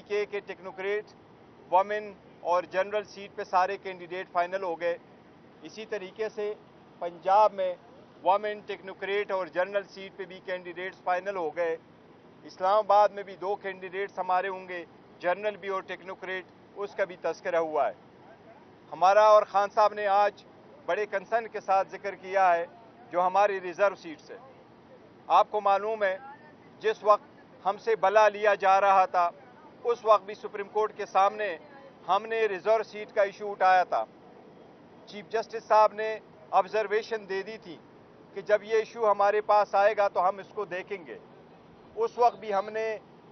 तरीके के technocrat, women और जनरल सीट पे सारे कैंडिडेट फाइनल हो गए, इसी तरीके से पंजाब में वमेन, टेक्नोक्रेट और जनरल सीट पे भी कैंडिडेट्स फाइनल हो गए। इस्लामाबाद में भी 2 कैंडिडेट्स हमारे होंगे, जनरल भी और टेक्नोक्रेट, उसका भी तस्करा हुआ है। हमारा और खान साहब ने आज बड़े कंसर्न के साथ जिक्र किया है जो हमारी रिज़र्व सीट्स है। आपको मालूम है जिस वक्त हमसे बला लिया जा रहा था उस वक्त भी सुप्रीम कोर्ट के सामने हमने रिज़र्व सीट का इशू उठाया था। चीफ जस्टिस साहब ने ऑब्जर्वेशन दे दी थी कि जब ये इशू हमारे पास आएगा तो हम इसको देखेंगे। उस वक्त भी हमने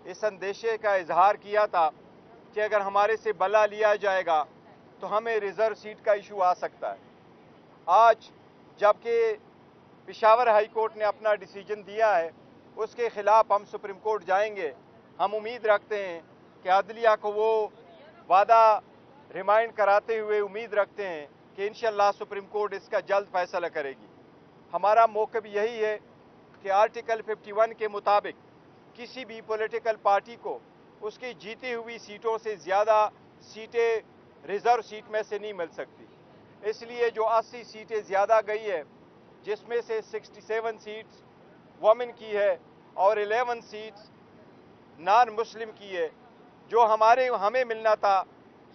इस अंदेशे का इजहार किया था कि अगर हमारे से बला लिया जाएगा तो हमें रिज़र्व सीट का इशू आ सकता है। आज जबकि पेशावर हाई कोर्ट ने अपना डिसीजन दिया है, उसके खिलाफ हम सुप्रीम कोर्ट जाएंगे। हम उम्मीद रखते हैं कि अदलिया को वो वादा रिमाइंड कराते हुए उम्मीद रखते हैं कि इंशाअल्लाह सुप्रीम कोर्ट इसका जल्द फैसला करेगी। हमारा मौक़िफ़ यही है कि आर्टिकल 51 के मुताबिक किसी भी पॉलिटिकल पार्टी को उसकी जीती हुई सीटों से ज़्यादा सीटें रिज़र्व सीट में से नहीं मिल सकती। इसलिए जो 80 सीटें ज़्यादा गई है, जिसमें से 67 सीट्स वमेन की है और 11 सीट्स नॉन मुस्लिम की है, जो हमें मिलना था,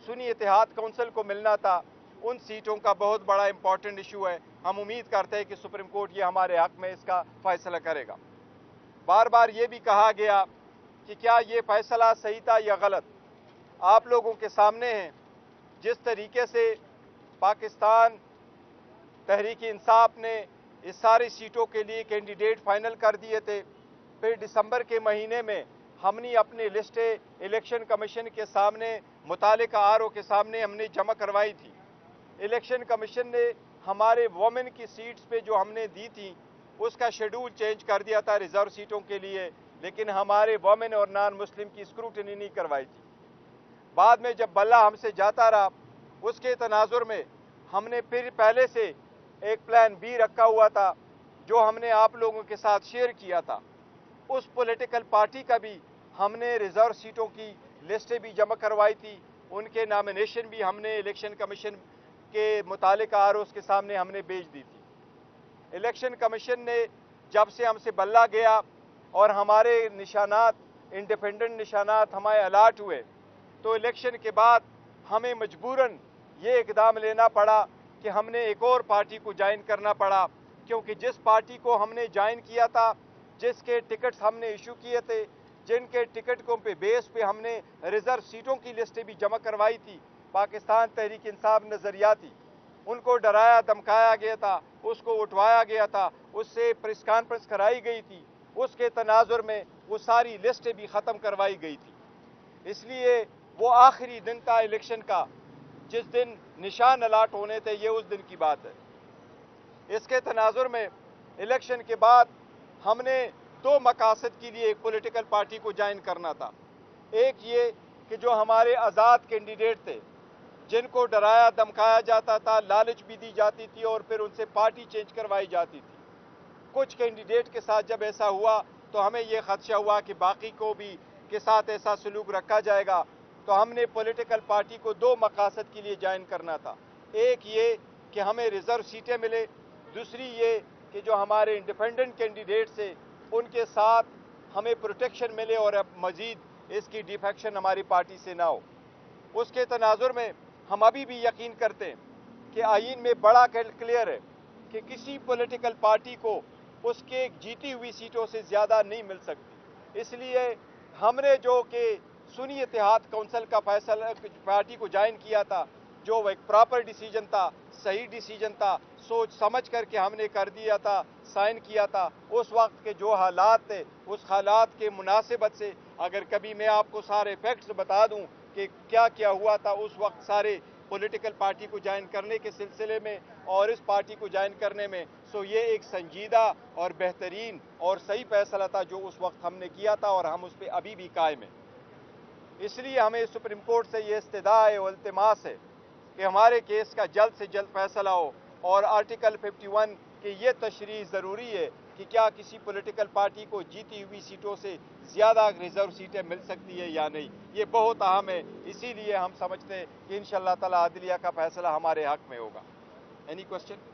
सुन्नी इत्तेहाद काउंसिल को मिलना था, उन सीटों का बहुत बड़ा इंपॉर्टेंट इशू है। हम उम्मीद करते हैं कि सुप्रीम कोर्ट ये हमारे हक में इसका फैसला करेगा। बार बार ये भी कहा गया कि क्या ये फैसला सही था या गलत। आप लोगों के सामने है जिस तरीके से पाकिस्तान तहरीक इंसाफ ने इस सारी सीटों के लिए कैंडिडेट फाइनल कर दिए थे। फिर दिसंबर के महीने में हमने अपनी लिस्टें इलेक्शन कमीशन के सामने, मुतालिका आरओ के सामने हमने जमा करवाई थी। इलेक्शन कमीशन ने हमारे वोमेन की सीट्स पे जो हमने दी थी उसका शेड्यूल चेंज कर दिया था रिज़र्व सीटों के लिए, लेकिन हमारे वोमेन और नॉन मुस्लिम की स्क्रूटनी नहीं करवाई थी। बाद में जब बल्ला हमसे जाता रहा, उसके तनाजुर में हमने फिर पहले से एक प्लान बी रखा हुआ था जो हमने आप लोगों के साथ शेयर किया था। उस पॉलिटिकल पार्टी का भी हमने रिज़र्व सीटों की लिस्टें भी जमा करवाई थी, उनके नॉमिनेशन भी हमने इलेक्शन कमीशन के मुतालिका आरओज़ के सामने हमने भेज दी थी। इलेक्शन कमीशन ने जब से हमसे बल्ला गया और हमारे निशानात, इंडिपेंडेंट निशानात हमें अलाट हुए, तो इलेक्शन के बाद हमें मजबूरन ये इकदाम लेना पड़ा कि हमने एक और पार्टी को ज्वाइन करना पड़ा, क्योंकि जिस पार्टी को हमने ज्वाइन किया था, जिसके टिकट्स हमने इशू किए थे, जिनके टिकट को पे बेस पे हमने रिज़र्व सीटों की लिस्टें भी जमा करवाई थी, पाकिस्तान तहरीक इंसाफ नज़रियाती, उनको डराया धमकाया गया था, उसको उठवाया गया था, उससे प्रेस कॉन्फ्रेंस कराई गई थी, उसके तनाजुर में वो सारी लिस्टें भी ख़त्म करवाई गई थी। इसलिए वो आखिरी दिन था इलेक्शन का, जिस दिन निशान अलाट होने थे, ये उस दिन की बात है। इसके तनाजुर में इलेक्शन के बाद हमने 2 मकासद के लिए एक पॉलिटिकल पार्टी को ज्वाइन करना था। एक ये कि जो हमारे आज़ाद कैंडिडेट थे, जिनको डराया धमकाया जाता था, लालच भी दी जाती थी और फिर उनसे पार्टी चेंज करवाई जाती थी। कुछ कैंडिडेट के साथ जब ऐसा हुआ तो हमें ये खदशा हुआ कि बाकी को भी के साथ ऐसा सलूक रखा जाएगा, तो हमने पॉलिटिकल पार्टी को 2 मकासद के लिए ज्वाइन करना था। एक ये कि हमें रिज़र्व सीटें मिले, दूसरी ये कि जो हमारे इंडिपेंडेंट कैंडिडेट्स थे उनके साथ हमें प्रोटेक्शन मिले और अब मज़ीद इसकी डिफेक्शन हमारी पार्टी से ना हो। उसके तनाजुर में हम अभी भी यकीन करते हैं कि आईन में बड़ा क्लियर है कि किसी पॉलिटिकल पार्टी को उसके जीती हुई सीटों से ज़्यादा नहीं मिल सकती। इसलिए हमने जो कि सुन्नी इत्तेहाद काउंसिल का फैसला पार्टी को ज्वाइन किया था, जो एक प्रॉपर डिसीजन था, सही डिसीजन था, सोच समझ करके हमने कर दिया था, साइन किया था। उस वक्त के जो हालात थे, उस हालात के मुनासिबत से अगर कभी मैं आपको सारे फैक्ट्स बता दूं कि क्या क्या हुआ था उस वक्त सारे पॉलिटिकल पार्टी को ज्वाइन करने के सिलसिले में और इस पार्टी को ज्वाइन करने में, सो ये एक संजीदा और बेहतरीन और सही फैसला था जो उस वक्त हमने किया था और हम उस पर अभी भी कायम हैं। इसलिए हमें सुप्रीम कोर्ट से ये इस्तदा है और इल्तिमास है कि हमारे केस का जल्द से जल्द फैसला हो और आर्टिकल 51 की ये तशरीह ज़रूरी है کہ کیا کسی پولیٹیکل پارٹی کو جیتی ہوئی سیٹوں سے زیادہ ریزرو سیٹیں مل سکتی ہے یا نہیں. یہ بہت اہم ہے. اسی لیے ہم سمجھتے ہیں کہ انشاءاللہ تعالی عدلیہ کا فیصلہ ہمارے حق میں ہوگا. Any question?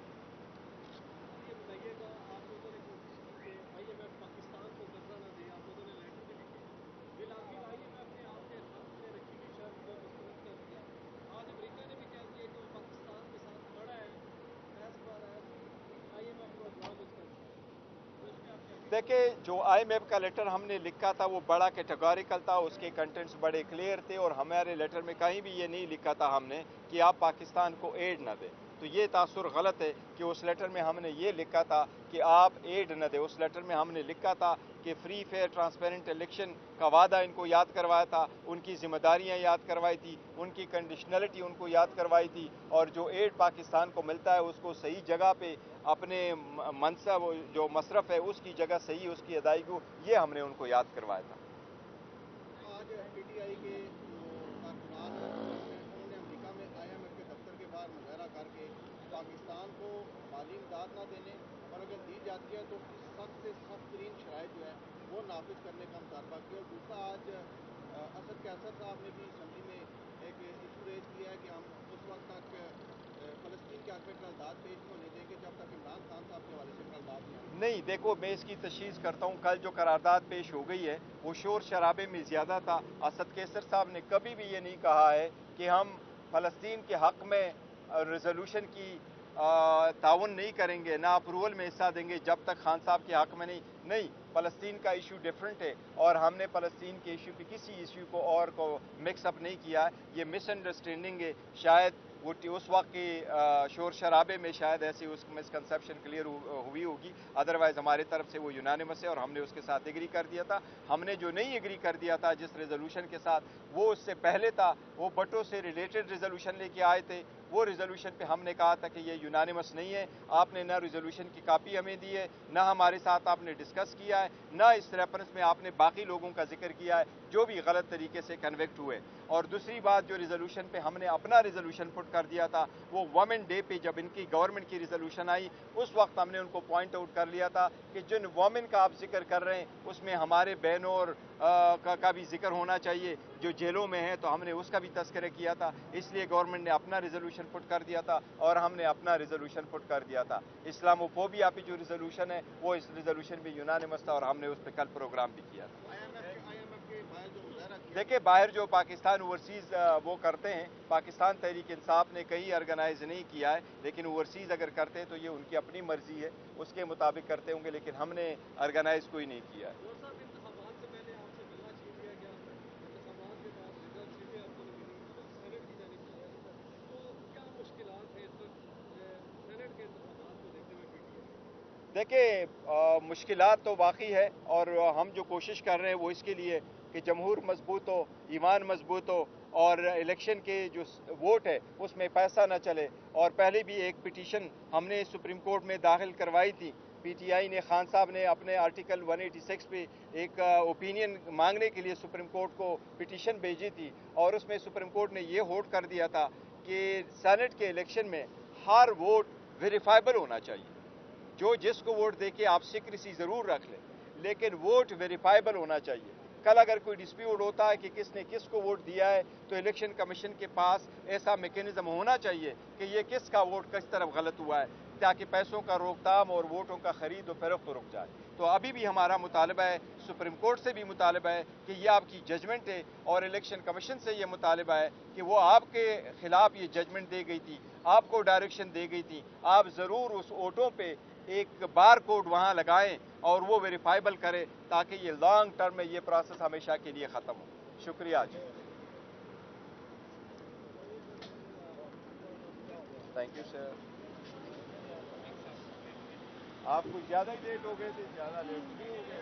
دیکھیں، جو آئی ایم ایف کا لیٹر ہم نے لکھا تھا وہ بڑا کیٹیگوریکل تھا. اس کے کنٹینٹس بڑے کلیئر تھے اور ہمارے لیٹر میں کہیں بھی یہ نہیں لکھا تھا ہم نے کہ آپ پاکستان کو ایڈ نہ دیں. تو یہ تاثر غلط ہے کہ اس لیٹر میں ہم نے یہ لکھا تھا کہ آپ ایڈ نہ دیں. اس لیٹر میں ہم نے لکھا تھا کہ فری فیئر ٹرانسپیرنٹ الیکشن کا وعدہ ان کو یاد کروایا تھا، ان کی ذمہ داریاں یاد کروائی تھی، ان کی کنڈیشنلٹی ان کو یاد کروائی تھی، اور جو ایڈ پاکستان کو ملتا ہے اس کو صحیح جگہ پہ اپنے منصب جو مصرف ہے اس کی جگہ صحیح اس کی ادائیگی، یہ ہم نے ان کو یاد کروایا تھا. آج پی ٹی آئی کے جو کارکنان ہیں انہوں نے امریکہ میں آئی ایم ایف کے دفتر کے باہر مظاہرہ کر کے پاکستان کو مالی امداد نہ دینے اور اگر دی جاتی ہے تو سخت سے سخت ترین شرائط جو ہے وہ نافذ کرنے کا مطالبہ کیا. اور دوسرا آج اسد کیسر صاحب نے بھی اسمبلی میں ایک ایشو ریز کیا ہے کہ ہم اس وقت تک فلسطین کے حق میں قرارداد پیش نہیں ہونے دیں گے جب تک عمران خان صاحب کے حوالے سے قرارداد نہیں آئے. نہیں، دیکھو میں اس کی تشخیص کرتا ہوں. کل جو قرارداد پیش ہو گئی ہے وہ شور شرابے میں زیادہ تھا. اسد کیسر صاحب نے کبھی بھی یہ نہیں کہا ہے کہ ہم فلسطین کے حق میں ریزولوشن کی تعاون نہیں کریں گے، نہ اپروول میں حصہ دیں گے جب تک خان صاحب کے حق میں نہیں. فلسطین کا ایشو ڈیفرنٹ ہے اور ہم نے فلسطین کے ایشو پہ کسی ایشو کو اور کو مکس اپ نہیں کیا ہے. یہ مس انڈرسٹینڈنگ ہے. شاید وہ اس وقت کی شور شرابے میں شاید ایسی اس مسکنسیپشن کلیئر ہوئی ہوگی. ادروائز ہمارے طرف سے وہ یونانیمس ہے اور ہم نے اس کے ساتھ ایگری کر دیا تھا. ہم نے جو نہیں ایگری کر دیا تھا جس ریزولوشن کے ساتھ، وہ اس سے پہلے تھا. وہ بٹوں سے ریلیٹڈ ریزولوشن لے کے آئے تھے. وہ ریزولوشن پہ ہم نے کہا تھا کہ یہ یونانیمس نہیں ہے. آپ نے نہ ریزولوشن کی کاپی ہمیں دی ہے، نہ ہمارے ساتھ آپ نے ڈسکس کیا ہے، نہ اس ریفرنس میں آپ نے باقی لوگوں کا ذکر کیا ہے جو بھی غلط طریقے سے کنویکٹ ہوئے. اور دوسری بات، جو ریزولوشن پہ ہم نے اپنا ریزولوشن پٹ کر دیا تھا وہ وومن ڈے پہ جب ان کی گورنمنٹ کی ریزولوشن آئی اس وقت ہم نے ان کو پوائنٹ آؤٹ کر لیا تھا کہ جن وومن کا آپ ذکر کر رہے ہیں اس میں ہمارے بہنوں اور کا بھی ذکر ہونا چاہیے جو جیلوں میں ہیں. تو ہم نے اس کا بھی تذکرہ کیا تھا. اس لیے گورنمنٹ نے اپنا ریزولوشن پٹ کر دیا تھا اور ہم نے اپنا ریزولوشن پٹ کر دیا تھا. اسلاموفوبیا پہ جو ریزولوشن ہے وہ اس ریزولوشن بھی یونانیمس تھا اور ہم نے اس پہ کل پروگرام بھی کیا تھا. آئی ایم ایف کے باہر جو مظاہرہ کیا دیکھیں، باہر جو پاکستان اوورسیز وہ کرتے ہیں، پاکستان تحریک انصاف نے کہیں آرگنائز نہیں کیا ہے، لیکن اوورسیز اگر کرتے ہیں تو یہ ان کی اپنی مرضی ہے، اس کے مطابق کرتے ہوں گے، لیکن ہم نے آرگنائز کوئی نہیں کیا ہے. انتخابات سے پہلے آپ سے گلہ چھین لیا گیا، انتخابات کے بعد ریزرو سیٹیں آپ کو نہیں ملی سینٹ کی جانب سے، تو کیا مشکلات ہیں اس وقت سینٹ کے انتخابات کو دیکھتے ہوئے پی ٹی آئی؟ دیکھیں، مشکلات تو واقعی ہے اور ہم جو کوشش کر رہے ہیں وہ اس کے لیے کہ جمہور مضبوط ہو، ایمان مضبوط ہو اور الیکشن کے جو ووٹ ہے اس میں پیسہ نہ چلے. اور پہلے بھی ایک پٹیشن ہم نے سپریم کورٹ میں داخل کروائی تھی. پی ٹی آئی نے، خان صاحب نے اپنے آرٹیکل 186 پہ ایک اوپینین مانگنے کے لیے سپریم کورٹ کو پٹیشن بھیجی تھی اور اس میں سپریم کورٹ نے یہ ہوٹ کر دیا تھا کہ سینٹ کے الیکشن میں ہر ووٹ ویریفائبل ہونا چاہیے. جو جس کو ووٹ دے کے آپ سیکریسی ضرور رکھ لیں لیکن ووٹ ویریفائبل ہونا چاہیے. کل اگر کوئی ڈسپیوٹ ہوتا ہے کہ کس نے کس کو ووٹ دیا ہے تو الیکشن کمیشن کے پاس ایسا میکینزم ہونا چاہیے کہ یہ کس کا ووٹ کس طرف غلط ہوا ہے تاکہ پیسوں کا روک تھام اور ووٹوں کا خرید و فروخت رک جائے. تو ابھی بھی ہمارا مطالبہ ہے، سپریم کورٹ سے بھی مطالبہ ہے کہ یہ آپ کی ججمنٹ ہے اور الیکشن کمیشن سے یہ مطالبہ ہے کہ وہ آپ کے خلاف یہ ججمنٹ دے گئی تھی، آپ کو ڈائریکشن دے گئی تھی، آپ ضرور اس ووٹوں پہ ایک بار کوڈ وہاں لگائیں اور وہ ویریفائبل کرے تاکہ یہ لانگ ٹرم میں یہ پروسیس ہمیشہ کے لیے ختم ہو. شکریہ جی. Thank you sir. آپ کچھ زیادہ ہی لیٹ ہو گئے تھے، زیادہ لیٹ نہیں ہو گئے.